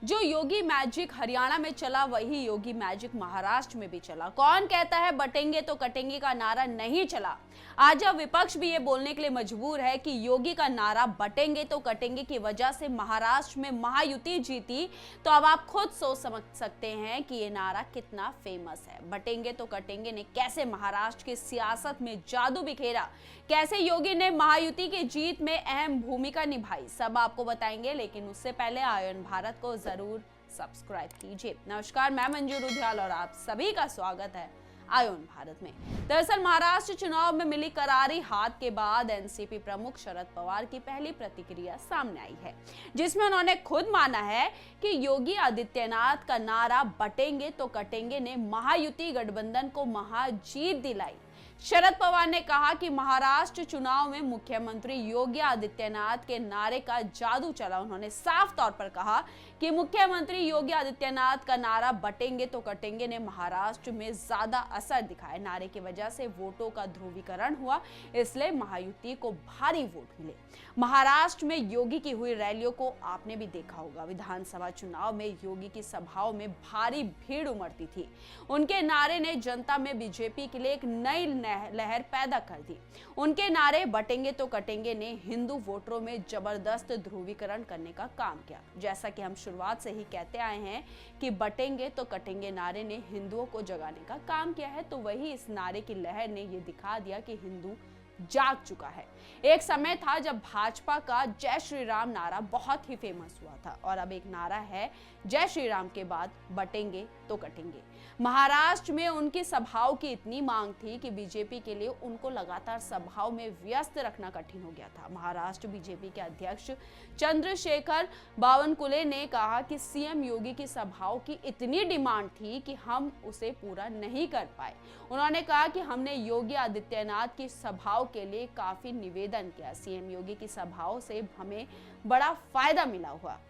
जो योगी मैजिक हरियाणा में चला वही योगी मैजिक महाराष्ट्र में भी चला। कौन कहता है बटेंगे तो कटेंगे का नारा नहीं चला? आज जब विपक्ष भी ये बोलने के लिए मजबूर है कि योगी का नारा बटेंगे तो कटेंगे की वजह से महाराष्ट्र में महायुति जीती, तो अब आप खुद सोच समझ सकते हैं कि ये नारा कितना फेमस है। बटेंगे तो कटेंगे ने कैसे महाराष्ट्र की सियासत में जादू बिखेरा, कैसे योगी ने महायुति की जीत में अहम भूमिका निभाई, सब आपको बताएंगे। लेकिन उससे पहले आयन भारत को जरूर सब्सक्राइब कीजिए। नमस्कार, मैं मंजू रुधियाल और आप सभी का स्वागत है आयोन भारत में। दरअसल महाराष्ट्र चुनाव में मिली करारी हार के बाद एनसीपी प्रमुख शरद पवार की पहली प्रतिक्रिया सामने आई है, जिसमें उन्होंने खुद माना है कि योगी आदित्यनाथ का नारा बटेंगे तो कटेंगे ने महायुति गठबंधन को महाजीत दिलाई। शरद पवार ने कहा कि महाराष्ट्र चुनाव में मुख्यमंत्री योगी आदित्यनाथ के नारे का जादू चला। उन्होंने साफ तौर पर कहा कि मुख्यमंत्री योगी आदित्यनाथ का नारा बटेंगे तो कटेंगे ने महाराष्ट्र में ज्यादा असर दिखाया। नारे की वजह से वोटों का ध्रुवीकरण हुआ, इसलिए महायुति को भारी वोट मिले। महाराष्ट्र में योगी की हुई रैलियों को आपने भी देखा होगा। विधानसभा चुनाव में योगी की सभाओं में भारी भीड़ उमड़ती थी। उनके नारे ने जनता में बीजेपी के लिए एक नई लहर पैदा कर दी। उनके नारे बटेंगे तो कटेंगे ने हिंदू वोटरों में जबरदस्त ध्रुवीकरण करने का काम किया। जैसा कि हम शुरुआत से ही कहते आए हैं कि बटेंगे तो कटेंगे नारे ने हिंदुओं को जगाने का काम किया है, तो वही इस नारे की लहर ने यह दिखा दिया कि हिंदू जाग चुका है। एक समय था जब भाजपा का जय श्री राम नारा बहुत ही फेमस हुआ था, और अब एक नारा है जय श्री राम के बाद बटेंगे तो कटेंगे। महाराष्ट्र में उनकी सभाओं की इतनी मांग थी कि बीजेपी के लिए उनको लगातार सभाओं में व्यस्त रखना कठिन हो गया था। महाराष्ट्र बीजेपी के अध्यक्ष चंद्रशेखर बावनकुले ने कहा कि सीएम योगी की सभाओं की इतनी डिमांड थी कि हम उसे पूरा नहीं कर पाए। उन्होंने कहा कि हमने योगी आदित्यनाथ की सभाओं के लिए काफी निवेदन किया। सीएम योगी की सभाओं से हमें बड़ा फायदा मिला हुआ।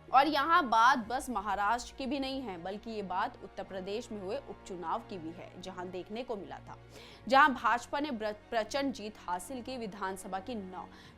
और यहाँ बात बस महाराष्ट्र की भी नहीं है, बल्कि ये बात उत्तर प्रदेश में हुए उपचुनाव की भी है, जहां देखने को मिला था, जहां भाजपा ने प्रचंड जीत हासिल की।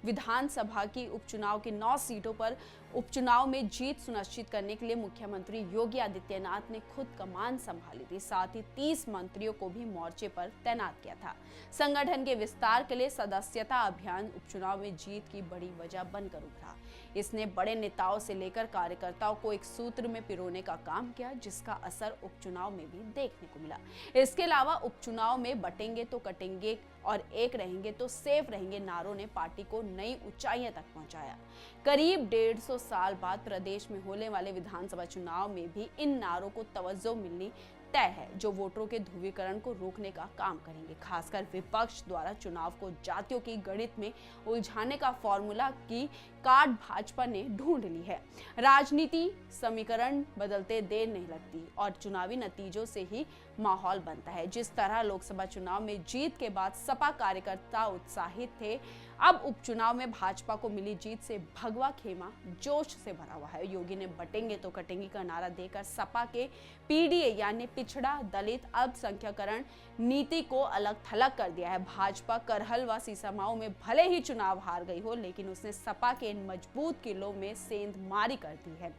विधानसभा की उपचुनाव की 9 सीटों पर उपचुनाव में जीत सुनिश्चित करने के लिए मुख्यमंत्री योगी आदित्यनाथ ने खुद कमान संभाली थी। साथ ही 30 मंत्रियों को भी मोर्चे पर तैनात किया था। संगठन के विस्तार के लिए सदस्यता अभियान उपचुनाव में जीत की बड़ी वजह बनकर उभरा। इसने बड़े नेताओं से लेकर कार्यकर्ताओं को एक सूत्र में पिरोने का काम किया, जिसका असर उपचुनाव में भी देखने को मिला। इसके अलावा उपचुनाव में बटेंगे तो कटेंगे और एक रहेंगे तो सेफ रहेंगे नारों ने पार्टी को नई ऊंचाइयों तक पहुंचाया। करीब 150 साल बाद प्रदेश में होने वाले विधानसभा चुनाव में भी इन नारों को तवज्जो मिलनी तय है, जो वोटरों के ध्रुवीकरण को रोकने का काम करेंगे। खासकर विपक्ष द्वारा चुनाव को जातियों की गणित में उलझाने का फॉर्मूला की कार्ड भाजपा ने ढूंढ ली है। राजनीति समीकरण बदलते देर नहीं लगती और चुनावी नतीजों से ही माहौल बनता है। जिस तरह लोकसभा चुनाव में जीत के बाद सपा कार्यकर्ता उत्साहित थे, अब उपचुनाव में भाजपा को मिली जीत से भगवा खेमा जोश से भरा हुआ है। योगी ने बटेंगे तो कटेंगे का नारा देकर सपा के पीडीए यानी पिछड़ा दलित अल्पसंख्यकरण नीति को अलग थलग कर दिया है। भाजपा करहल व सीसामाओं में भले ही चुनाव हार गई हो, लेकिन उसने सपा के इन मजबूत किलों में सेंध मारी कर दी है।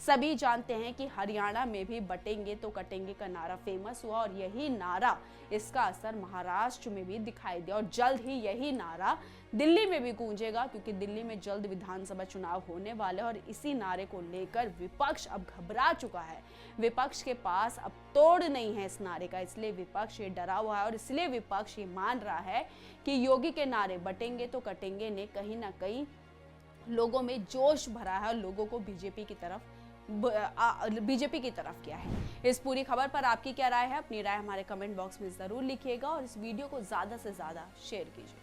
सभी जानते हैं कि हरियाणा में भी बटेंगे तो कटेंगे का नारा फेमस हुआ, और यही नारा इसका असर महाराष्ट्र में भी दिखाई दिया, और जल्द ही यही नारा दिल्ली में भी गूंजेगा, क्योंकि दिल्ली में जल्द विधानसभा चुनाव होने वाले, और इसी नारे को लेकर विपक्ष अब घबरा चुका है। विपक्ष के पास अब तोड़ नहीं है इस नारे का, इसलिए विपक्ष ये डरा हुआ है, और इसलिए विपक्ष ये मान रहा है कि योगी के नारे बटेंगे तो कटेंगे ने कहीं ना कहीं लोगों में जोश भरा है और लोगों को बीजेपी की तरफ किया है। इस पूरी खबर पर आपकी क्या राय है? अपनी राय हमारे कमेंट बॉक्स में जरूर लिखिएगा और इस वीडियो को ज्यादा से ज्यादा शेयर कीजिए।